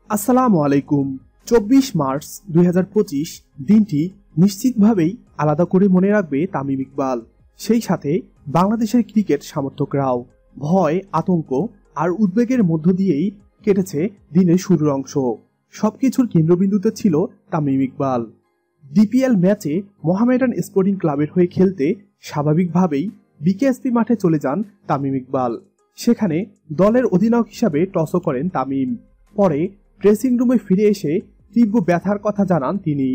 আসসালামু আলাইকুম। 24 মার্চ 2025 দিনটি নিশ্চিতভাবেই আলাদা করে মনে রাখবে তামিম ইকবাল, সেই সাথে বাংলাদেশের ক্রিকেট সমর্থকরাও। ভয়, আতঙ্ক আর উদ্বেগের মধ্য দিয়েই কেটেছে দিনের শুরুর অংশ। সবকিছুর কেন্দ্রবিন্দুতে ছিল তামিম ইকবাল। ডিপিএল ম্যাচে মোহামেডান স্পোর্টিং ক্লাবের হয়ে খেলতে স্বাভাবিকভাবেই বিকেএসপি মাঠে চলে যান তামিম ইকবাল। সেখানে দলের অধিনায়ক হিসাবে টসও করেন তামিম। পরে ড্রেসিং রুমে ফিরে এসে তীব্র ব্যথার কথা জানান তিনি।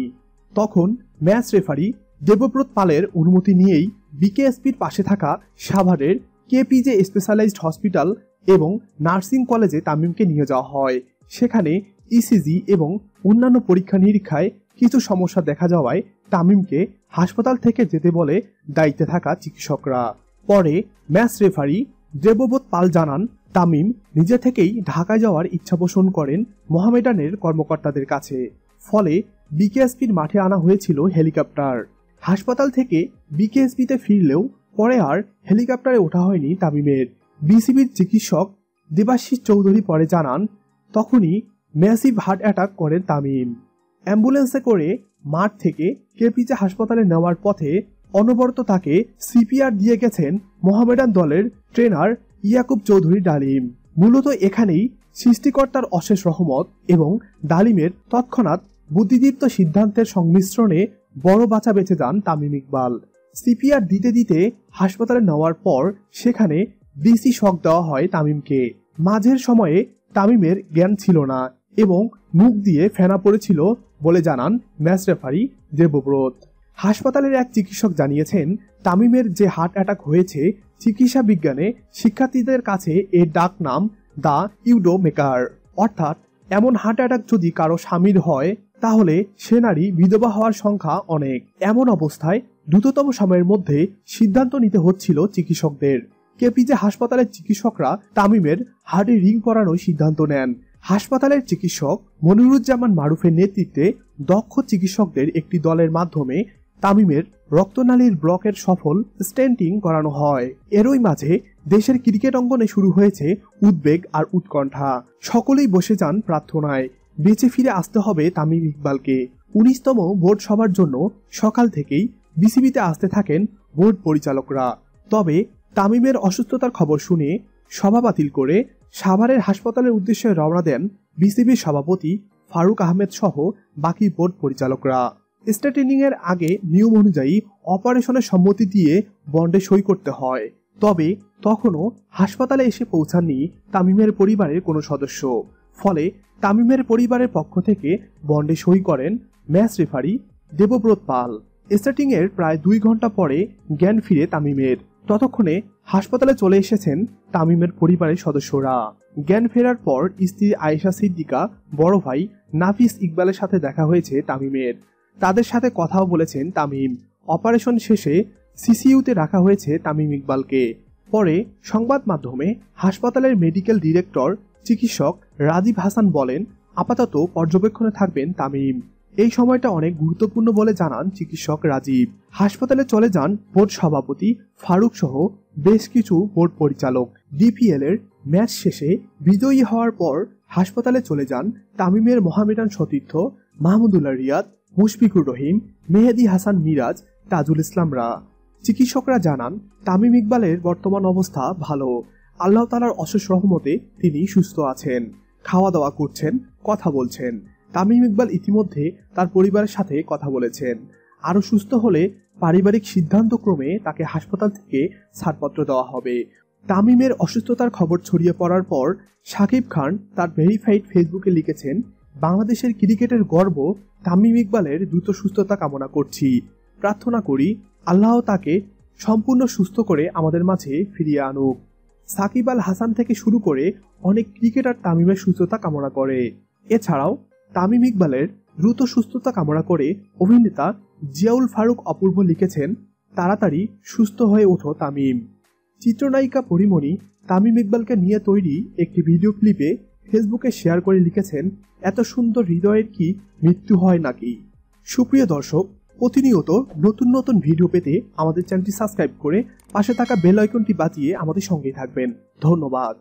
তখন ম্যাচ রেফারি দেবব্রত পালের অনুমতি নিয়েই বিকেএসপির পাশে থাকা সাভারের কেপিজে স্পেশালাইজড হসপিটাল এবং নার্সিং কলেজে তামিমকে নিয়ে যাওয়া হয়। সেখানে ইসিজি এবং অন্যান্য পরীক্ষা নিরীক্ষায় কিছু সমস্যা দেখা যাওয়ায় তামিমকে হাসপাতাল থেকে যেতে বলে দায়িত্বে থাকা চিকিৎসকরা। পরে ম্যাচ রেফারি দেবব্রত পাল জানান, তামিম নিজে থেকেই ঢাকায় যাওয়ার ইচ্ছা পোষণ করেন মোহামেডানের কর্মকর্তাদের কাছে। ফলে বিকেএসপির মাঠে আনা হয়েছিল হেলিকপ্টার। হাসপাতাল থেকে বিকেএসপিতে ফিরলেও পরে আর হেলিকপ্টারে ওঠা হয়নি তামিমের। বিসিবির চিকিৎসক দেবাশিস চৌধুরী পরে জানান, তখনই ম্যাসিভ হার্ট অ্যাটাক করেন তামিম। অ্যাম্বুলেন্সে করে মাঠ থেকে কেপিজে হাসপাতালে নেওয়ার পথে অনবরত তাকে সিপিআর দিয়ে গেছেন মোহামেডান দলের ট্রেনার ইয়াকুব চৌধুরী ডালিম। মূলত এখানেই সৃষ্টিকর্তার অশেষ রহমত এবং ডালিমের তৎক্ষণাৎ বুদ্ধিদীপ্ত সিদ্ধান্তের সংমিশ্রণে বড় বাঁচা বেঁচে যান তামিম ইকবাল। সিপিআর দিতে দিতে হাসপাতালে নেওয়ার পর সেখানে ডিসি শক দেওয়া হয় তামিমকে। মাঝের সময়ে তামিমের জ্ঞান ছিল না এবং মুখ দিয়ে ফেনা পড়েছিল বলে জানান ম্যাচ রেফারি দেবব্রত। হাসপাতালের এক চিকিৎসক জানিয়েছেন, তামিমের যে হার্ট অ্যাটাক হয়েছে, চিকিৎসা বিজ্ঞানে শিক্ষার্থীদের কাছে এর ডাক নাম দ্য ইউডো মেকার। অর্থাৎ এমন হার্ট অ্যাটাক যদি কারো স্বামীর হয় তাহলে সে নারী বিধবা হওয়ার সংখ্যা অনেক। এমন অবস্থায় দ্রুততম সময়ের মধ্যে সিদ্ধান্ত নিতে হচ্ছিল চিকিৎসকদের। কেপিজে হাসপাতালের চিকিৎসকরা তামিমের হার্টে রিং পরানোর সিদ্ধান্ত নেন। হাসপাতালের চিকিৎসক মনিরুজ্জামান মারুফের নেতৃত্বে দক্ষ চিকিৎসকদের একটি দলের মাধ্যমে তামিমের রক্তনালীর ব্লকের সফল স্টেন্টিং করানো হয়। এরই মাঝে দেশের ক্রিকেট অঙ্গনে শুরু হয়েছে উদ্বেগ আর উৎকণ্ঠা। সকলেই বসে যান প্রার্থনায়, বেঁচে ফিরে আসতে হবে তামিম ইকবালকে। 19তম বোর্ড সভার জন্য সকাল থেকেই বিসিবিতে আসতে থাকেন বোর্ড পরিচালকরা। তবে তামিমের অসুস্থতার খবর শুনে সভা বাতিল করে সাভারের হাসপাতালের উদ্দেশ্যে রওনা দেন বিসিবির সভাপতি ফারুক আহমেদ সহ বাকি বোর্ড পরিচালকরা। স্ট্রেটেনিং এর আগে নিয়ম অনুযায়ী অপারেশনের সম্মতি দিয়ে বন্ডে সই করতে হয়। তবে তখনও হাসপাতালে এসে পৌঁছাননি তামিমের পরিবারের কোনো সদস্য। ফলে তামিমের পরিবারের পক্ষ থেকে বন্ডে সই করেন ম্যাচ রেফারি দেবব্রত পাল। স্ট্রেটিং এর প্রায় 2 ঘন্টা পরে জ্ঞান ফিরে তামিমের। ততক্ষণে হাসপাতালে চলে এসেছেন তামিমের পরিবারের সদস্যরা। জ্ঞান ফেরার পর স্ত্রী আয়েশা সিদ্দিকা, বড় ভাই নাফিস ইকবালের সাথে দেখা হয়েছে তামিমের। তাদের সাথে কথাও বলেছেন তামিম। অপারেশন শেষে সিসিইউতে রাখা হয়েছে তামিম ইকবালকে। পরে সংবাদ মাধ্যমে হাসপাতালের মেডিকেল ডিরেক্টর চিকিৎসক রাজীব হাসান বলেন, আপাতত পর্যবেক্ষণে থাকবেন তামিম। এই সময়টা অনেক গুরুত্বপূর্ণ বলে জানান চিকিৎসক রাজীব। হাসপাতালে চলে যান বোর্ড সভাপতি ফারুক সহ বেশ কিছু বোর্ড পরিচালক। ডিপিএল এর ম্যাচ শেষে বিজয়ী হওয়ার পর হাসপাতালে চলে যান তামিমের মোহামেডান সতীর্থ মাহমুদুল্লাহ রিয়াদ, মুশফিকুর রহিম, মেহেদী হাসান মিরাজ, তাজুল ইসলামরা। চিকিৎসকরা জানান, তামিম ইকবালের বর্তমান অবস্থা ভালো। আল্লাহ তাআলার অশেষ রহমতে তিনি সুস্থ আছেন, খাওয়া দাওয়া করছেন, কথা বলছেন। তামিম ইকবাল ইতিমধ্যে তার পরিবারের সাথে কথা বলেছেন। আরও সুস্থ হলে পারিবারিক সিদ্ধান্তক্রমে তাকে হাসপাতাল থেকে ছাড়পত্র দেওয়া হবে। তামিমের অসুস্থতার খবর ছড়িয়ে পড়ার পর শাকিব খান তার ভেরিফাইড ফেসবুকে লিখেছেন, বাংলাদেশের ক্রিকেটের গর্ব তামিম ইকবালের দ্রুত সুস্থতা কামনা করছি। প্রার্থনা করি আল্লাহ তাকে সম্পূর্ণ সুস্থ করে আমাদের মাঝে ফিরিয়ে আনুক। সাকিব আল হাসান থেকে শুরু করে অনেক ক্রিকেটার তামিমের সুস্থতা কামনা করে। এছাড়াও তামিম ইকবালের দ্রুত সুস্থতা কামনা করে অভিনেতা জিয়াউল ফারুক অপূর্ব লিখেছেন, তাড়াতাড়ি সুস্থ হয়ে ওঠো তামিম। চিত্রনায়িকা পরিমণি তামিম ইকবালকে নিয়ে তৈরি একটি ভিডিও ক্লিপে ফেসবুকে শেয়ার করে লিখেছেন, এত সুন্দর হৃদয়ের কি মৃত্যু হয় নাকি। সুপ্রিয় দর্শক, প্রতিনিয়ত নতুন নতুন ভিডিও পেতে আমাদের চ্যানেলটি সাবস্ক্রাইব করে পাশে থাকা বেল আইকনটি বাজিয়ে আমাদের সঙ্গেই থাকবেন। ধন্যবাদ।